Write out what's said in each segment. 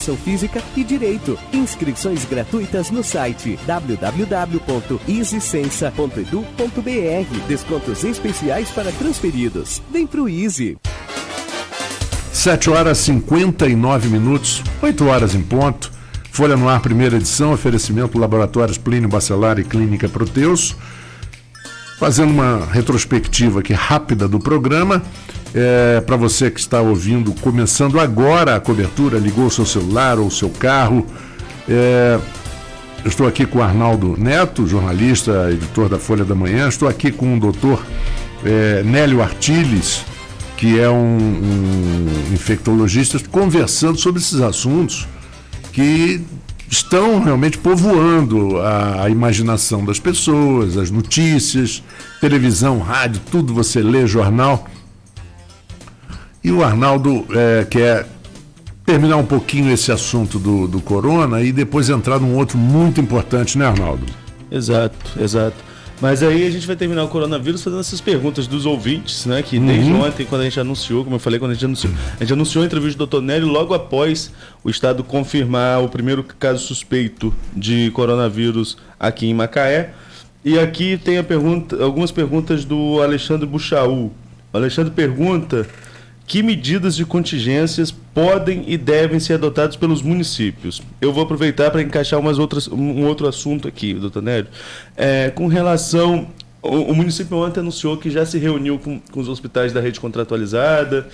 Física e Direito. Inscrições gratuitas no site www.easysensa.edu.br. Descontos especiais para transferidos. Vem pro Easy. 7h59, 8h em ponto. Folha no Ar, primeira edição, oferecimento Laboratórios Plínio Bacelar e Clínica Proteus. Fazendo uma retrospectiva aqui rápida do programa. Para você que está ouvindo, começando agora a cobertura, ligou o seu celular ou o seu carro. Eu estou aqui com o Arnaldo Neto, jornalista, editor da Folha da Manhã. Estou aqui com o doutor Nélio Artiles, que é um infectologista, conversando sobre esses assuntos que estão realmente povoando a imaginação das pessoas, as notícias, televisão, rádio, tudo você lê, jornal. E o Arnaldo quer terminar um pouquinho esse assunto do corona e depois entrar num outro muito importante, né, Arnaldo? Exato. Mas aí a gente vai terminar o coronavírus fazendo essas perguntas dos ouvintes, né? Que desde ontem, quando a gente anunciou, como eu falei, a gente anunciou a entrevista do Dr. Nélio logo após o Estado confirmar o primeiro caso suspeito de coronavírus aqui em Macaé. E aqui tem algumas perguntas do Alexandre Buchaú. O Alexandre pergunta: que medidas de contingências podem e devem ser adotadas pelos municípios? Eu vou aproveitar para encaixar um outro assunto aqui, doutor Nélio. Com relação... O município ontem anunciou que já se reuniu com os hospitais da rede contratualizada,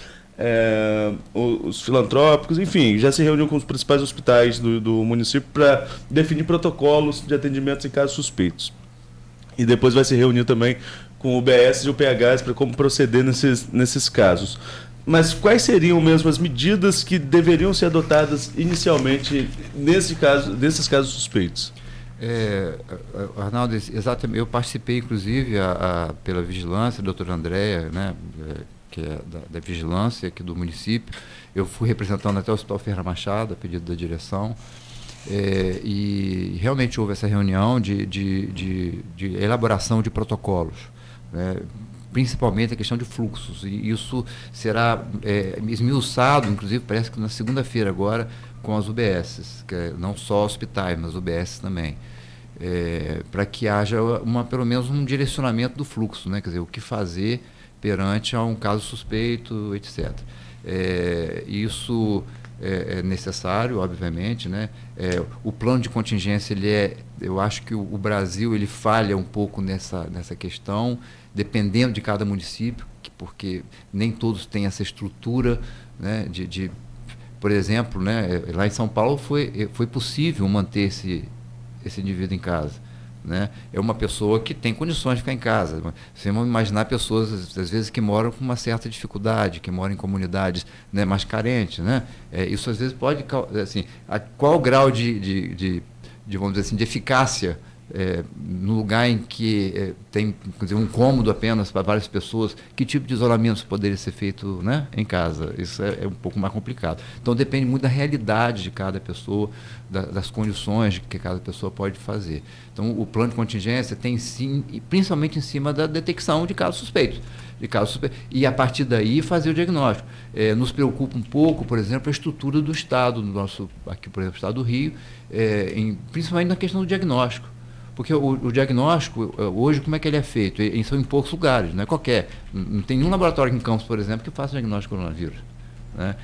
os filantrópicos, enfim, já se reuniu com os principais hospitais do município para definir protocolos de atendimento em casos suspeitos. E depois vai se reunir também com o UBS e o PHs para como proceder nesses casos. Mas quais seriam mesmo as medidas que deveriam ser adotadas inicialmente nesses casos suspeitos? Arnaldo, exatamente. Eu participei, inclusive, pela vigilância, a doutora Andréia, né, que é da vigilância aqui do município. Eu fui representando até o Hospital Ferreira Machado, a pedido da direção. E realmente houve essa reunião de elaboração de protocolos, né? Principalmente a questão de fluxos, e isso será esmiuçado, inclusive, parece que na segunda-feira agora, com as UBSs, não só hospitais, mas UBS também, para que haja pelo menos um direcionamento do fluxo, né? Quer dizer, o que fazer perante a um caso suspeito, etc. Isso é necessário, obviamente, né? O plano de contingência, eu acho que o Brasil ele falha um pouco nessa questão, dependendo de cada município, porque nem todos têm essa estrutura, né, por exemplo, né, lá em São Paulo foi possível manter esse indivíduo em casa, né? É uma pessoa que tem condições de ficar em casa. Você vai imaginar pessoas, às vezes, que moram com uma certa dificuldade, que moram em comunidades, né, mais carentes, né? Isso, às vezes, pode... Assim, qual o grau vamos dizer assim, de eficácia no lugar em que tem, quer dizer, um cômodo apenas para várias pessoas, que tipo de isolamento poderia ser feito, né, em casa? Isso é um pouco mais complicado. Então depende muito da realidade de cada pessoa, das condições que cada pessoa pode fazer. Então o plano de contingência tem sim, principalmente em cima da detecção de casos suspeitos. E a partir daí fazer o diagnóstico. Nos preocupa um pouco, por exemplo, a estrutura do Estado, aqui, por exemplo, o Estado do Rio, principalmente na questão do diagnóstico. Porque o diagnóstico, hoje, como é que ele é feito? São em poucos lugares, não é qualquer. Não tem nenhum laboratório aqui em Campos, por exemplo, que faça o diagnóstico de coronavírus, né?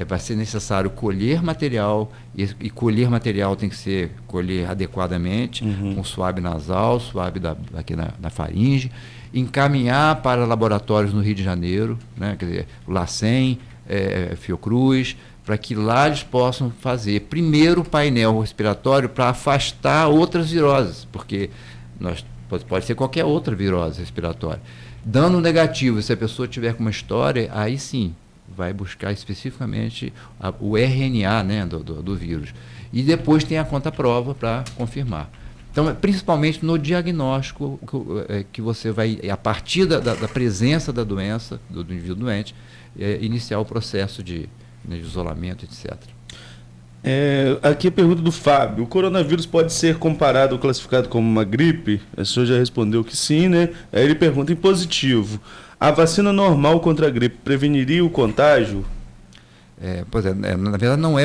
Vai ser necessário colher material, e colher material tem que colher adequadamente, com suave nasal, suave aqui na faringe, encaminhar para laboratórios no Rio de Janeiro, né? Quer dizer, o LACEN, Fiocruz, para que lá eles possam fazer primeiro o painel respiratório para afastar outras viroses, porque pode ser qualquer outra virose respiratória. Dando negativo, se a pessoa tiver com uma história, aí sim, vai buscar especificamente o RNA, né, do vírus. E depois tem a contraprova para confirmar. Então, principalmente no diagnóstico, que você vai, a partir da presença da doença, do indivíduo doente, iniciar o processo de isolamento, etc. Aqui a pergunta do Fábio: o coronavírus pode ser comparado ou classificado como uma gripe? O senhor já respondeu que sim, né? Aí ele pergunta em positivo: a vacina normal contra a gripe preveniria o contágio? Pois é, na verdade não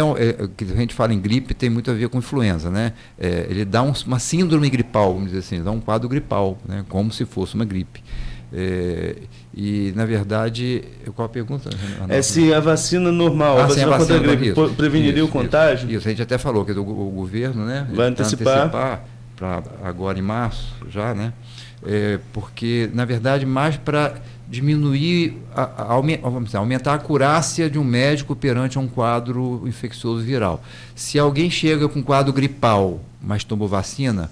que a gente fala em gripe tem muito a ver com influenza, né? Ele dá uma síndrome gripal, vamos dizer assim, dá um quadro gripal, né? Como se fosse uma gripe. E na verdade, qual a pergunta? Se a vacina normal, a vacina contra a gripe preveniria o contágio? Isso, a gente até falou que o governo, né, vai antecipar para agora em março já, né? Porque na verdade mais para diminuir, aumentar a acurácia de um médico perante um quadro infeccioso viral. Se alguém chega com quadro gripal, mas tomou vacina,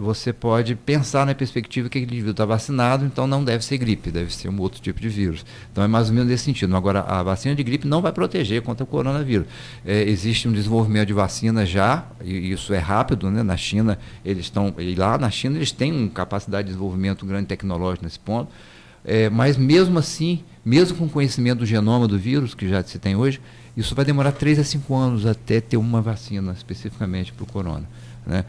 você pode pensar na perspectiva que aquele indivíduo está vacinado, então não deve ser gripe, deve ser um outro tipo de vírus. Então é mais ou menos nesse sentido. Agora, a vacina de gripe não vai proteger contra o coronavírus. Existe um desenvolvimento de vacina já, e isso é rápido, né? Na China, lá na China eles têm uma capacidade de desenvolvimento grande tecnológico nesse ponto, mas mesmo assim, mesmo com o conhecimento do genoma do vírus, que já se tem hoje, isso vai demorar 3 a 5 anos até ter uma vacina especificamente para o corona. Né?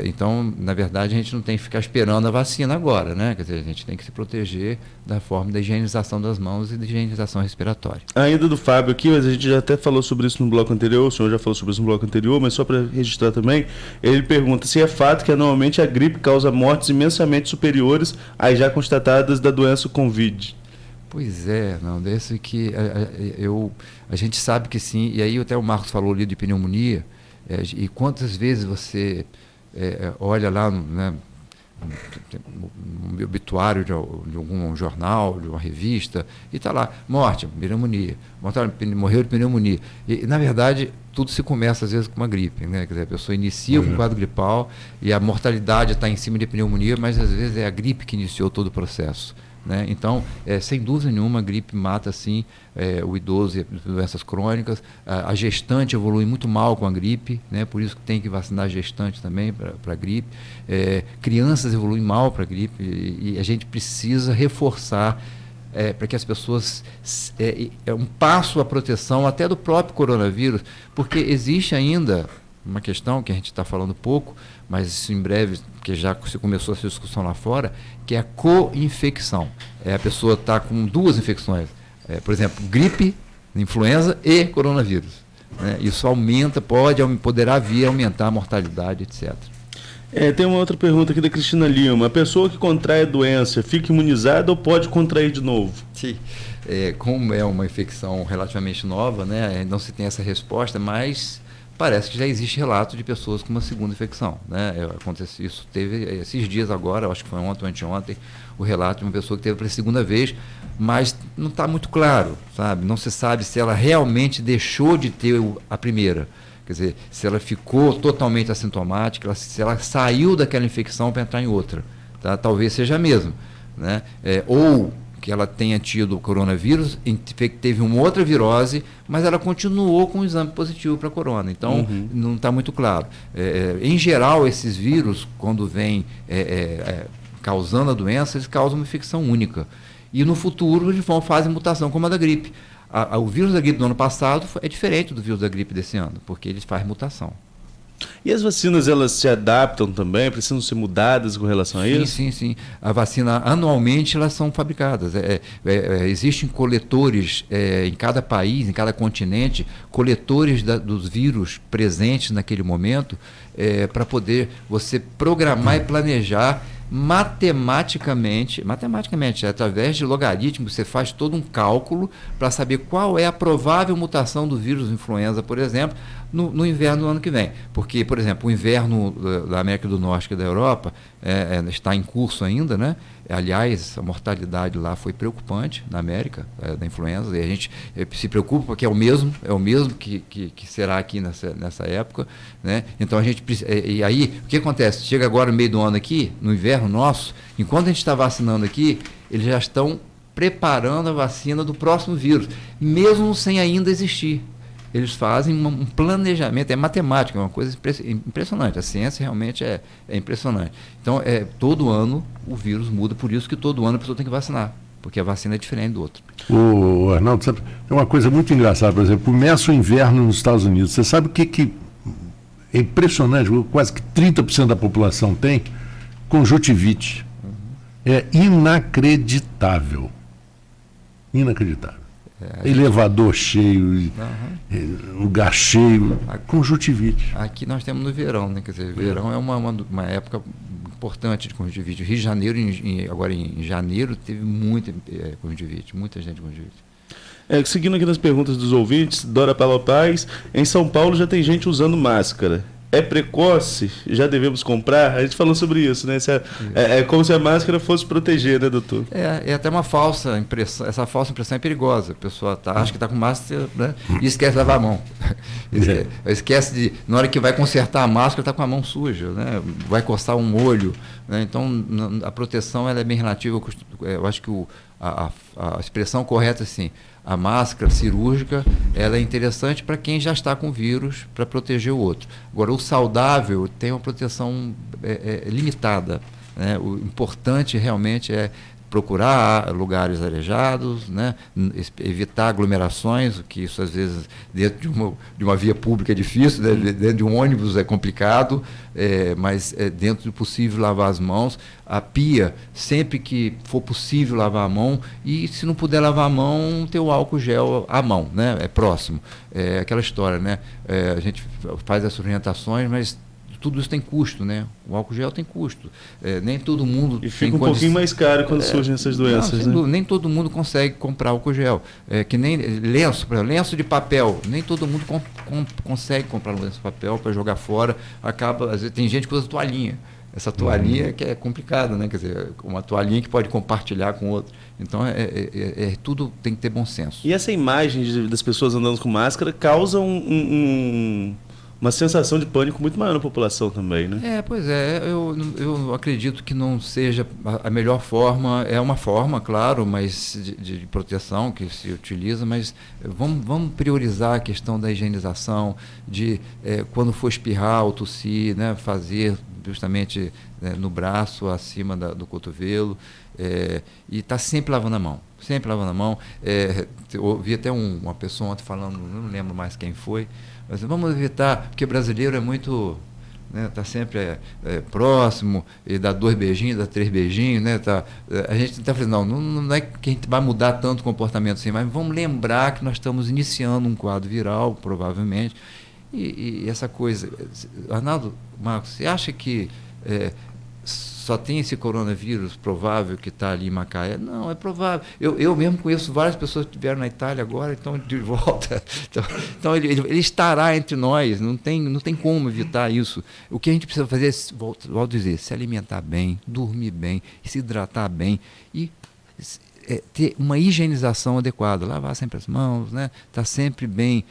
Então, na verdade, a gente não tem que ficar esperando a vacina agora, né? Quer dizer, a gente tem que se proteger da forma da higienização das mãos e da higienização respiratória. Ainda do Fábio aqui, mas a gente já até falou sobre isso no bloco anterior, o senhor já falou sobre isso no bloco anterior, mas só para registrar também, ele pergunta se é fato que anualmente a gripe causa mortes imensamente superiores às já constatadas da doença Covid. Pois é, não, desse que a gente sabe que sim, e aí até o Marcos falou ali de pneumonia. E quantas vezes você olha lá no obituário de algum jornal, de uma revista, e está lá, morte, pneumonia, morreu de pneumonia. E, na verdade, tudo se começa, às vezes, com uma gripe. Né? Quer dizer, a pessoa inicia com um quadro gripal e a mortalidade está em cima de pneumonia, mas, às vezes, é a gripe que iniciou todo o processo. Né? Então, sem dúvida nenhuma, a gripe mata sim o idoso e doenças crônicas. A gestante evolui muito mal com a gripe, né? Por isso que tem que vacinar a gestante também para a gripe. Crianças evoluem mal para a gripe e a gente precisa reforçar para que as pessoas um passo à proteção até do próprio coronavírus, porque existe ainda uma questão que a gente está falando pouco, mas isso em breve, porque já se começou essa discussão lá fora, que é a co-infecção. A pessoa está com 2 infecções, por exemplo, gripe, influenza e coronavírus. Né? Isso poderá vir a aumentar a mortalidade, etc. Tem uma outra pergunta aqui da Cristina Lima. A pessoa que contrai a doença fica imunizada ou pode contrair de novo? Sim. Como é uma infecção relativamente nova, né, não se tem essa resposta, mas parece que já existe relato de pessoas com uma segunda infecção. Né? Isso teve esses dias agora, acho que foi ontem ou anteontem, o relato de uma pessoa que teve pela segunda vez, mas não está muito claro, sabe? Não se sabe se ela realmente deixou de ter a primeira. Quer dizer, se ela ficou totalmente assintomática, se ela saiu daquela infecção para entrar em outra. Tá? Talvez seja a mesma. Né? Ou que ela tenha tido o coronavírus, teve uma outra virose, mas ela continuou com o exame positivo para corona. Então, não está muito claro. Em geral, esses vírus, quando vêm causando a doença, eles causam uma infecção única. E no futuro, eles fazem mutação, como a da gripe. O vírus da gripe do ano passado é diferente do vírus da gripe desse ano, porque ele faz mutação. E as vacinas, elas se adaptam também? Precisam ser mudadas com relação a isso? Sim. A vacina, anualmente, elas são fabricadas. Existem coletores em cada país, em cada continente, coletores dos vírus presentes naquele momento, para poder você programar e planejar matematicamente, através de logaritmos, você faz todo um cálculo para saber qual é a provável mutação do vírus influenza, por exemplo, no inverno do ano que vem. Porque, por exemplo, o inverno da América do Norte e da Europa está em curso ainda, né? Aliás, a mortalidade lá foi preocupante na América, da influenza, e a gente se preocupa porque é o mesmo que será aqui nessa época, né? Então a gente e aí, o que acontece? Chega agora no meio do ano aqui, no inverno nosso, enquanto a gente está vacinando aqui, eles já estão preparando a vacina do próximo vírus, mesmo sem ainda existir. Eles fazem um planejamento, é matemática, é uma coisa impressionante. A ciência realmente é impressionante. Então, todo ano o vírus muda, por isso que todo ano a pessoa tem que vacinar, porque a vacina é diferente do outro. O Arnaldo, sabe, tem uma coisa muito engraçada, por exemplo, começa o inverno nos Estados Unidos. Você sabe o que é impressionante, quase que 30% da população tem conjuntivite. É inacreditável. Inacreditável. Elevador cheio, lugar cheio, conjuntivite. Aqui nós temos no verão, né? Quer dizer, verão é uma época importante de conjuntivite. Rio de Janeiro, agora em janeiro, teve muita conjuntivite, muita gente com conjuntivite. Seguindo aqui nas perguntas dos ouvintes, Dora Palopaz, em São Paulo já tem gente usando máscara. É precoce? Já devemos comprar? A gente falou sobre isso, né? É como se a máscara fosse proteger, né, doutor? É até uma falsa impressão. Essa falsa impressão é perigosa. A pessoa acha que está com máscara, né, e esquece de lavar a mão. Esquece de, na hora que vai consertar a máscara, está com a mão suja, né? Vai coçar um olho. Né? Então, a proteção ela é bem relativa. Eu acho que a expressão correta é assim: a máscara cirúrgica ela é interessante para quem já está com vírus, para proteger o outro. Agora, o saudável tem uma proteção limitada. Né? O importante realmente é procurar lugares arejados, né? Evitar aglomerações, o que isso às vezes dentro de uma via pública é difícil, né? Dentro de um ônibus é complicado, mas dentro do possível lavar as mãos. A pia, sempre que for possível lavar a mão, e se não puder lavar a mão, ter o álcool gel à mão, né? É próximo. É aquela história, né? A gente faz essas orientações, mas tudo isso tem custo, né? O álcool gel tem custo. Nem todo mundo... E fica um pouquinho mais caro quando surgem essas doenças, né? Nem todo mundo consegue comprar álcool gel. Que nem lenço, por exemplo, lenço de papel. Nem todo mundo consegue comprar lenço de papel para jogar fora. Às vezes tem gente que usa toalhinha. Essa toalhinha que é complicada, né? Quer dizer, uma toalhinha que pode compartilhar com outro. Então, tudo tem que ter bom senso. E essa imagem das pessoas andando com máscara causa uma sensação de pânico muito maior na população também, né? Pois é. Eu acredito que não seja a melhor forma. É uma forma, claro, mas de proteção que se utiliza, mas vamos priorizar a questão da higienização, de quando for espirrar ou tossir, né, fazer justamente no braço, acima do cotovelo, e estar sempre lavando a mão. Sempre lavando a mão. Eu ouvi até uma pessoa ontem falando, não lembro mais quem foi, mas vamos evitar, porque brasileiro é muito... Está sempre próximo, e dá 2 beijinhos, dá 3 beijinhos, né? A gente está falando, não é que a gente vai mudar tanto o comportamento assim, mas vamos lembrar que nós estamos iniciando um quadro viral, provavelmente, e essa coisa... Arnaldo, Marcos, você acha que só tem esse coronavírus provável que está ali em Macaé? Não, é provável. Eu mesmo conheço várias pessoas que estiveram na Itália agora, estão de volta. Então ele estará entre nós, não tem como evitar isso. O que a gente precisa fazer é, volto a dizer, se alimentar bem, dormir bem, se hidratar bem e ter uma higienização adequada, lavar sempre as mãos, né? Estar sempre bem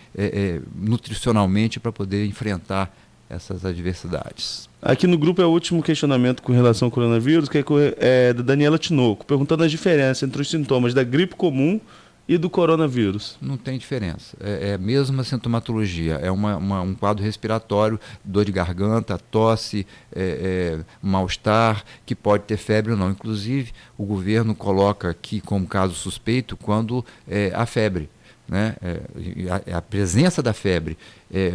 nutricionalmente para poder enfrentar essas adversidades. Aqui no grupo é o último questionamento com relação ao coronavírus, que é da Daniela Tinoco, perguntando as diferenças entre os sintomas da gripe comum e do coronavírus. Não tem diferença. É a mesma sintomatologia. É um quadro respiratório, dor de garganta, tosse, mal-estar, que pode ter febre ou não. Inclusive, o governo coloca aqui como caso suspeito quando há febre, né? A presença da febre,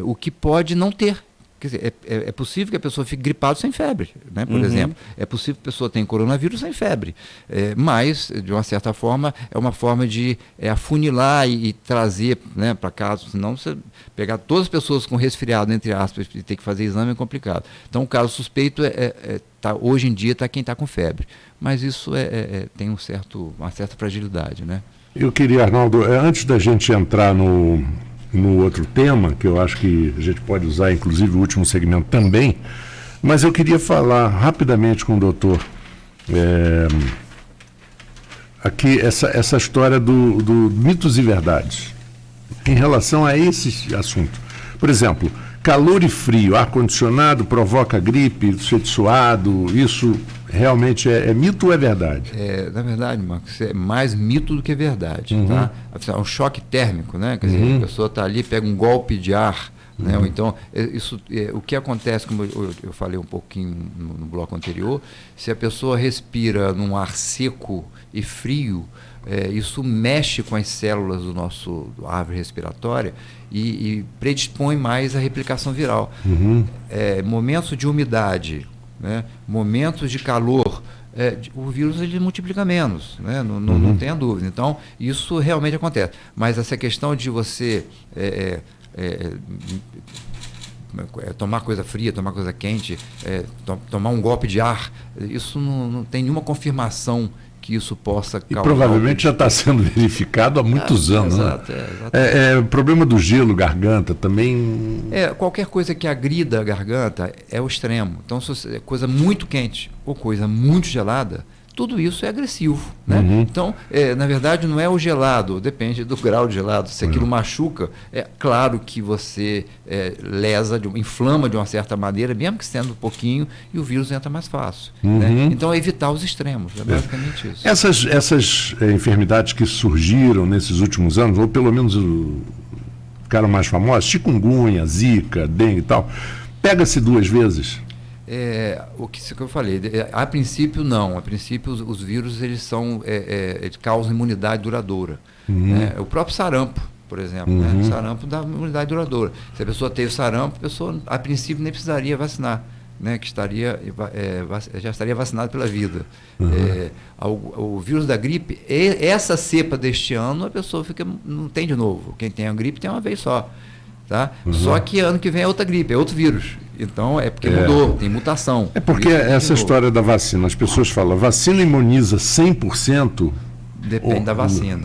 o que pode não ter. Quer dizer, é possível que a pessoa fique gripada sem febre, né? Por exemplo. É possível que a pessoa tenha coronavírus sem febre. Mas, de uma certa forma, é uma forma de afunilar e trazer, né, para caso, senão você pegar todas as pessoas com resfriado, entre aspas, e ter que fazer exame é complicado. Então, o caso suspeito hoje em dia está quem está com febre. Mas isso tem uma certa fragilidade, né? Eu queria, Arnaldo, antes da gente entrar no outro tema, que eu acho que a gente pode usar, inclusive, o último segmento também, mas eu queria falar rapidamente com o doutor aqui essa história do mitos e verdades em relação a esse assunto. Por exemplo, calor e frio, ar-condicionado provoca gripe, ser suado, isso realmente é mito ou é verdade? Na verdade, Marcos, é mais mito do que verdade. Tá? É um choque térmico, né? Quer dizer, a pessoa está ali, pega um golpe de ar, né? Ou então, o que acontece, como eu falei um pouquinho no bloco anterior, se a pessoa respira num ar seco e frio, isso mexe com as células do nosso árvore respiratória e predispõe mais à replicação viral. Momentos de umidade, né? Momentos de calor, o vírus ele multiplica menos, né? Não tenha dúvida. Então, isso realmente acontece. Mas essa questão de você tomar coisa fria, tomar coisa quente, tomar um golpe de ar, isso não tem nenhuma confirmação que isso possa causar. E provavelmente já está sendo verificado há muitos anos. Exato, né? O problema do gelo, garganta, também... Qualquer coisa que agrida a garganta é o extremo. Então, se é coisa muito quente ou coisa muito gelada, tudo isso é agressivo. Né? Então, na verdade, não é o gelado, depende do grau de gelado. Se aquilo machuca, é claro que você lesa, inflama de uma certa maneira, mesmo que sendo um pouquinho, e o vírus entra mais fácil. Né? Então, é evitar os extremos, é basicamente isso. Essas enfermidades que surgiram nesses últimos anos, ou pelo menos ficaram mais famosas, chikungunya, zika, dengue e tal, pega-se 2 vezes? O que eu falei, a princípio não, a princípio os vírus eles causam imunidade duradoura. Né? O próprio sarampo, por exemplo, né? O sarampo dá imunidade duradoura. Se a pessoa teve sarampo, a pessoa a princípio nem precisaria vacinar, né? Que já estaria vacinado pela vida. O vírus da gripe, essa cepa deste ano, a pessoa não tem de novo. Quem tem a gripe tem uma vez só. Tá? Só que ano que vem é outra gripe, é outro vírus. Então é porque mudou, tem mutação. É porque essa história da vacina, as pessoas falam, vacina imuniza 100%? Depende da vacina.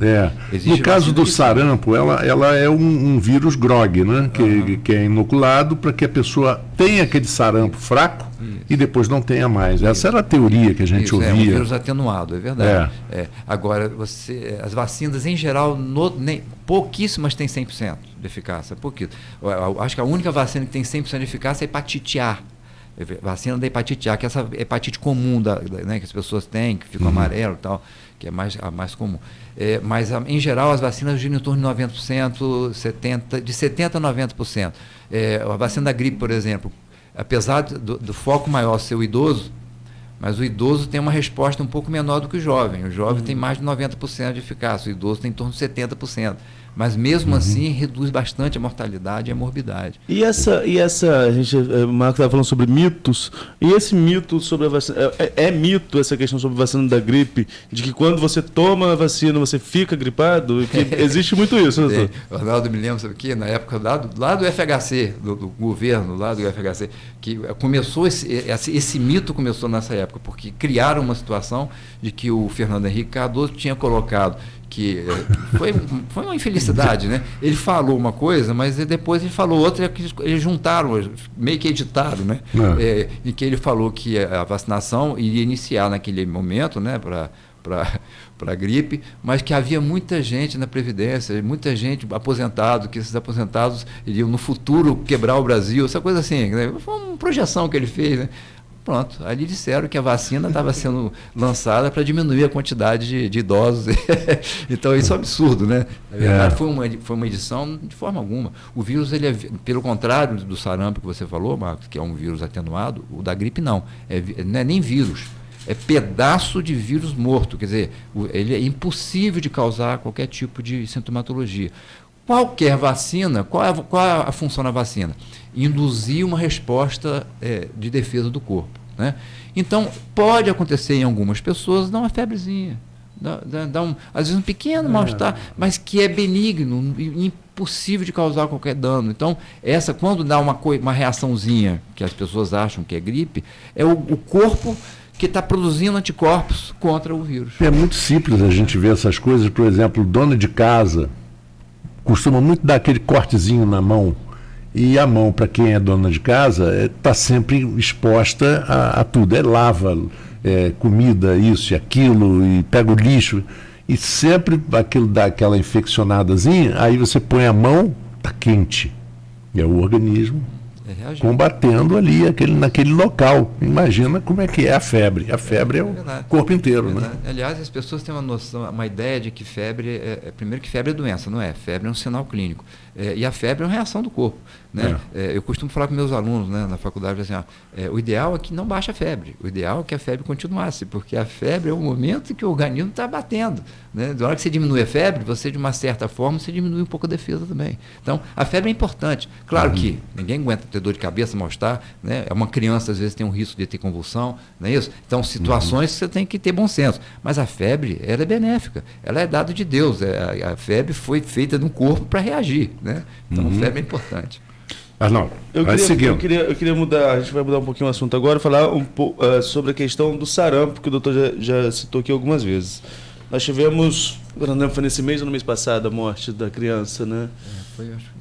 No caso do sarampo, ela é um vírus GROG, né? Que é inoculado para que a pessoa tenha aquele sarampo fraco e depois não tenha mais. Essa era a teoria que a gente ouvia. É um vírus atenuado, é verdade. Agora, as vacinas, em geral, pouquíssimas têm 100% de eficácia. Acho que a única vacina que tem 100% de eficácia é a hepatite A. Vacina da hepatite A, que é essa hepatite comum né, que as pessoas têm, que fica amarelo e tal, que é a mais comum. Mas, em geral, as vacinas giram em torno de 90%, de 70% a 90%. A vacina da gripe, por exemplo, apesar do foco maior ser o idoso, mas o idoso tem uma resposta um pouco menor do que o jovem. O jovem tem mais de 90% de eficácia, o idoso tem em torno de 70%. Mas mesmo assim reduz bastante a mortalidade e a morbidade. E essa o Marco estava falando sobre mitos, e esse mito sobre a vacina, é mito essa questão sobre a vacina da gripe, de que quando você toma a vacina você fica gripado? Que existe muito isso, doutor? O Arnaldo me lembra, sabe o quê? Na época lá do FHC, do governo, lá do FHC, que começou esse mito começou nessa época, porque criaram uma situação de que o Fernando Henrique Cardoso tinha colocado que foi uma infelicidade, né? Ele falou uma coisa, mas depois ele falou outra, que eles juntaram, meio que editaram, né? Em que ele falou que a vacinação iria iniciar naquele momento, né? Para a gripe, mas que havia muita gente na Previdência, muita gente aposentado, que esses aposentados iriam no futuro quebrar o Brasil, essa coisa assim, né? Foi uma projeção que ele fez, né? Pronto, ali disseram que a vacina estava sendo lançada para diminuir a quantidade de idosos. Então, isso é um absurdo, né? Na verdade, foi uma edição de forma alguma. O vírus, ele pelo contrário do sarampo que você falou, Marcos, que é um vírus atenuado, o da gripe não é nem vírus, é pedaço de vírus morto. Quer dizer, ele é impossível de causar qualquer tipo de sintomatologia. Qualquer vacina, qual é a função da vacina? Induzir uma resposta de defesa do corpo. Né? Então, pode acontecer em algumas pessoas dar uma febrezinha, às vezes um pequeno mal-estar, mas que é benigno, impossível de causar qualquer dano. Então, quando dá uma reaçãozinha, que as pessoas acham que é gripe, é o corpo que está produzindo anticorpos contra o vírus. É muito simples a gente ver essas coisas. Por exemplo, dona de casa costuma muito dar aquele cortezinho na mão, e a mão, para quem é dona de casa, está sempre exposta a tudo. Lava comida, isso e aquilo, e pega o lixo, e sempre aquilo dá aquela infeccionadazinha, aí você põe a mão, está quente. É o organismo combatendo ali naquele local. Imagina como é que é a febre. A febre é o corpo inteiro. Né? Aliás, as pessoas têm uma ideia de que febre primeiro que febre é doença, não é? Febre é um sinal clínico. E a febre é uma reação do corpo. Né? Eu costumo falar com meus alunos, né, na faculdade, assim, o ideal é que não baixe a febre. O ideal é que a febre continuasse, porque a febre é o momento em que o organismo está batendo. Né? Na hora que você diminui a febre, você, de uma certa forma, você diminui um pouco a defesa também. Então, a febre é importante. Claro que ninguém aguenta ter dor de cabeça, mal-estar, né? Uma criança às vezes tem um risco de ter convulsão, não é isso? Então, situações que você tem que ter bom senso. Mas a febre, ela é benéfica, ela é dada de Deus. A febre foi feita no corpo para reagir, né? Então, a febre é importante. Arnaldo, Eu queria mudar, a gente vai mudar um pouquinho o assunto agora, falar um pouco sobre a questão do sarampo, que o doutor já citou aqui algumas vezes. Nós tivemos, não lembro, foi nesse mês ou no mês passado, a morte da criança, né?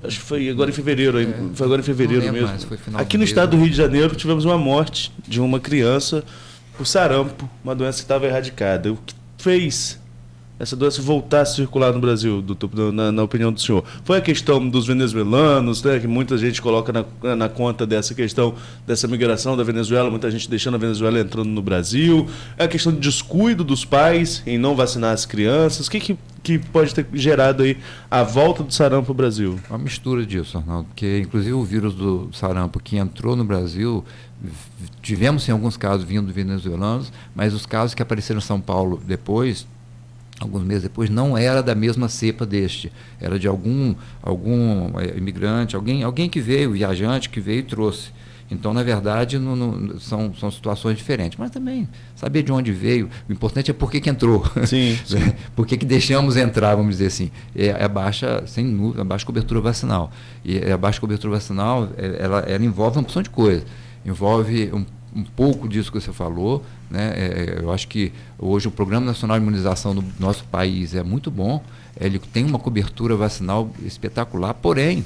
Acho que foi agora em fevereiro, foi agora em fevereiro mesmo. Aqui no estado do Rio de Janeiro tivemos uma morte de uma criança por sarampo, uma doença que estava erradicada. O que fez essa doença voltar a circular no Brasil, doutor, na opinião do senhor? Foi a questão dos venezuelanos, né, que muita gente coloca na conta dessa questão dessa migração da Venezuela, muita gente deixando a Venezuela entrando no Brasil, é a questão de descuido dos pais em não vacinar as crianças. O que pode ter gerado aí a volta do sarampo ao Brasil? Uma mistura disso, Arnaldo, porque inclusive o vírus do sarampo que entrou no Brasil, tivemos em alguns casos vindo de venezuelanos, mas os casos que apareceram em São Paulo depois, alguns meses depois, não era da mesma cepa deste, era de algum imigrante, alguém que veio, viajante que veio e trouxe. Então, na verdade, são situações diferentes. Mas também, saber de onde veio, o importante é por que entrou. Sim, sim. Por que deixamos entrar, vamos dizer assim. É baixa, sem dúvida, a baixa cobertura vacinal. E a baixa cobertura vacinal, ela envolve uma porção de coisas. Envolve um pouco disso que você falou, né? Eu acho que hoje o Programa Nacional de Imunização do nosso país é muito bom, ele tem uma cobertura vacinal espetacular, porém,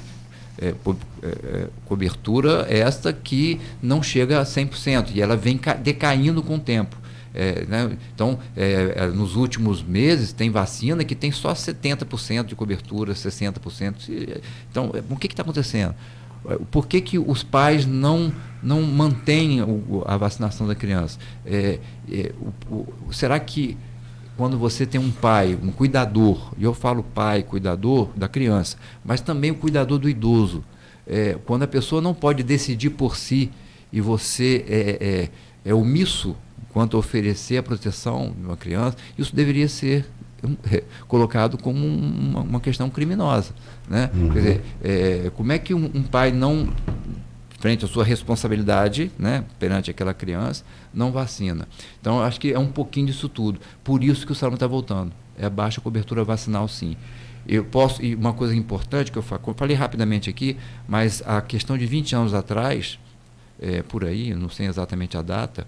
cobertura esta que não chega a 100%, e ela vem decaindo com o tempo. Né? Então, nos últimos meses, tem vacina que tem só 70% de cobertura, 60%. Então, o que está acontecendo? Por que os pais não mantêm a vacinação da criança? Será que quando você tem um pai, um cuidador, e eu falo pai, cuidador da criança, mas também o cuidador do idoso, quando a pessoa não pode decidir por si e você é omisso quanto a oferecer a proteção de uma criança, isso deveria ser colocado como uma questão criminosa, né? Quer dizer, como é que um pai não, frente à sua responsabilidade, né, perante aquela criança, não vacina? Então, acho que é um pouquinho disso tudo. Por isso que o sarampo está voltando. É a baixa cobertura vacinal, sim. E uma coisa importante que eu falei rapidamente aqui, mas a questão de 20 anos atrás, por aí, não sei exatamente a data,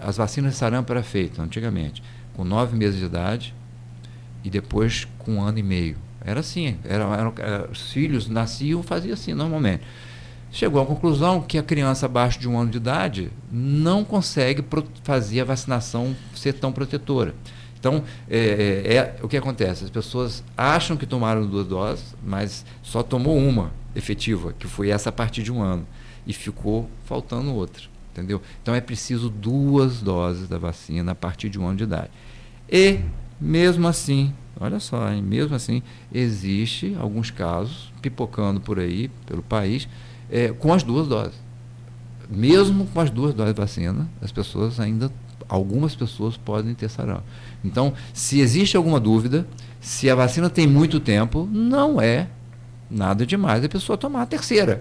as vacinas de sarampo eram feitas antigamente com 9 meses de idade e depois com 1 ano e meio. Era assim, os filhos nasciam, fazia assim normalmente. Chegou à conclusão que a criança abaixo de 1 ano de idade não consegue fazer a vacinação ser tão protetora. Então, o que acontece? As pessoas acham que tomaram 2 doses, mas só tomou uma efetiva, que foi essa a partir de 1 ano, e ficou faltando outra, entendeu? Então, é preciso 2 doses da vacina a partir de 1 ano de idade. E, mesmo assim, olha só, mesmo assim, existe alguns casos pipocando por aí, pelo país, com as 2 doses. Mesmo com as 2 doses de vacina, algumas pessoas podem ter sarampo. Então, se existe alguma dúvida, se a vacina tem muito tempo, não é nada demais a pessoa tomar a 3ª,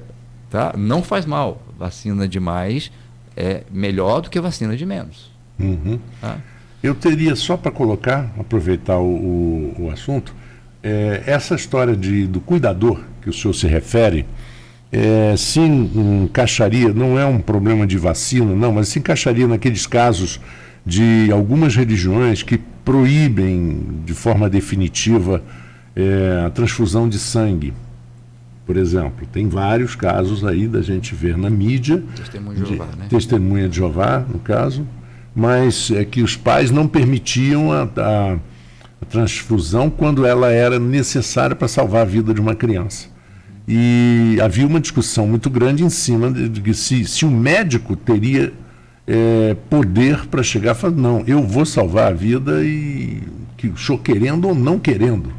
tá? Não faz mal. Vacina demais é melhor do que vacina de menos. Tá? Eu teria, só para aproveitar o assunto, essa história do cuidador que o senhor se refere, se encaixaria, não é um problema de vacina, não, mas se encaixaria naqueles casos de algumas religiões que proíbem de forma definitiva a transfusão de sangue. Por exemplo, tem vários casos aí da gente ver na mídia, Testemunha de Jeová, né? Testemunha de Jeová, no caso, mas é que os pais não permitiam a transfusão quando ela era necessária para salvar a vida de uma criança. E havia uma discussão muito grande em cima de que se o médico teria poder para chegar e falar, não, eu vou salvar a vida, e que o senhor querendo ou não querendo,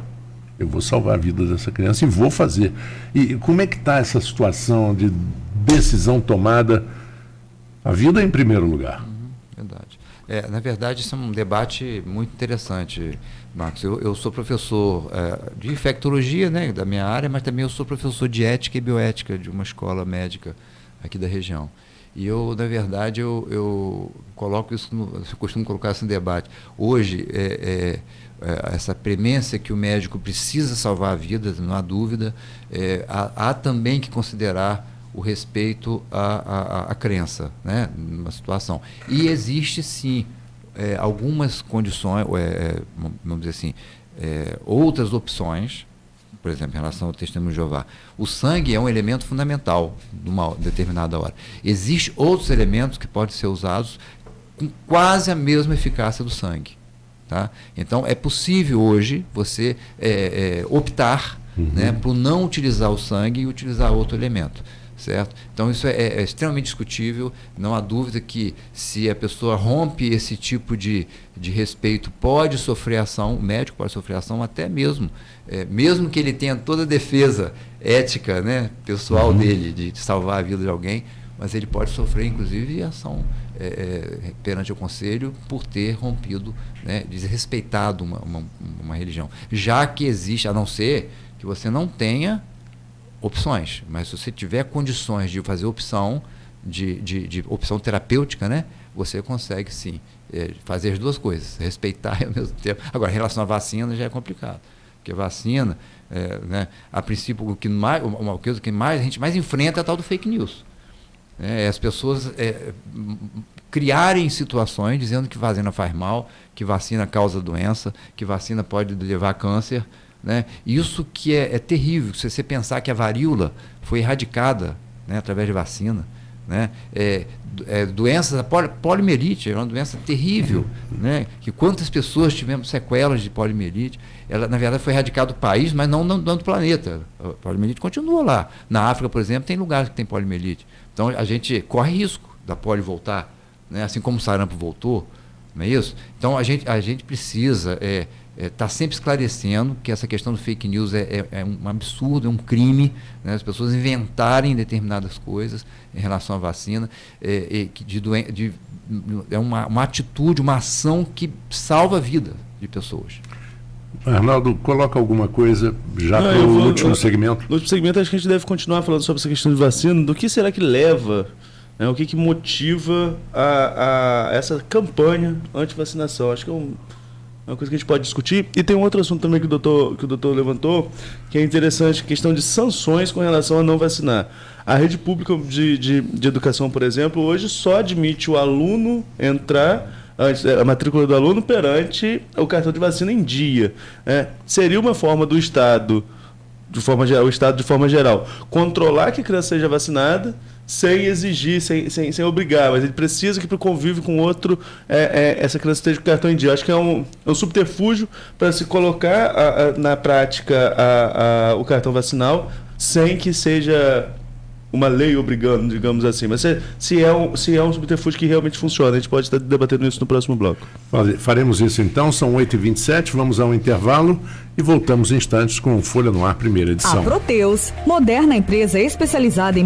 eu vou salvar a vida dessa criança e vou fazer. E como é que está essa situação de decisão tomada? A vida é em primeiro lugar. Verdade. Na verdade, isso é um debate muito interessante, Marcos. Eu sou professor de infectologia, né, da minha área, mas também eu sou professor de ética e bioética de uma escola médica aqui da região. E eu, na verdade, eu coloco isso, eu costumo colocar isso no debate. Hoje, essa premência que o médico precisa salvar vidas, não há dúvida, há também que considerar o respeito à crença, né, numa situação. E existe, sim, algumas condições, vamos dizer assim, outras opções, por exemplo, em relação ao testemunho de Jeová. O sangue é um elemento fundamental numa determinada hora. Existem outros elementos que podem ser usados com quase a mesma eficácia do sangue. Tá? Então, é possível hoje você optar, né, por não utilizar o sangue e utilizar outro elemento. Certo? Então isso é extremamente discutível, não há dúvida que se a pessoa rompe esse tipo de respeito, pode sofrer ação, o médico pode sofrer ação, até mesmo que ele tenha toda a defesa ética, né, pessoal dele, de salvar a vida de alguém, mas ele pode sofrer inclusive ação perante o conselho por ter rompido, né, desrespeitado uma religião. Já que existe, a não ser que você não tenha opções, mas se você tiver condições de fazer opção, de opção terapêutica, né, você consegue sim fazer as duas coisas, respeitar e ao mesmo tempo. Agora, em relação à vacina já é complicado, porque vacina, né, a princípio, uma coisa que a gente mais enfrenta é a tal do fake news. As pessoas criarem situações dizendo que vacina faz mal, que vacina causa doença, que vacina pode levar a câncer. Né? Isso que é terrível, se você pensar que a varíola foi erradicada, né, através de vacina, né? Doenças, a poliomielite é uma doença terrível, né? Que quantas pessoas tivemos sequelas de poliomielite, ela na verdade foi erradicada do país, mas não do planeta. A poliomielite continua lá. Na África, por exemplo, tem lugares que tem poliomielite. Então a gente corre risco da polio voltar, né? Assim como o sarampo voltou, não é isso? Então a gente precisa está sempre esclarecendo que essa questão do fake news é um absurdo, é um crime, né? As pessoas inventarem determinadas coisas em relação à vacina, é uma atitude, uma ação que salva a vida de pessoas. Arnaldo, coloca alguma coisa já para o último segmento. No último segmento, acho que a gente deve continuar falando sobre essa questão de vacina. Do que será que leva, né, o que motiva a essa campanha anti-vacinação? Acho que é uma coisa que a gente pode discutir. E tem um outro assunto também que o doutor levantou, que é interessante, a questão de sanções com relação a não vacinar. A rede pública de educação, por exemplo, hoje só admite o aluno entrar, a matrícula do aluno perante o cartão de vacina em dia. Seria uma forma do Estado, o Estado de forma geral, controlar que a criança seja vacinada, sem exigir, sem obrigar, mas ele precisa que para o convívio com o outro, essa criança esteja com o cartão em dia. Acho que é um subterfúgio para se colocar na prática o cartão vacinal sem que seja uma lei obrigando, digamos assim. Mas se é um subterfúgio que realmente funciona, a gente pode estar debatendo isso no próximo bloco. Faremos isso então, são 8h27, vamos ao intervalo e voltamos em instantes com Folha no Ar, primeira edição. A Proteus, moderna empresa especializada em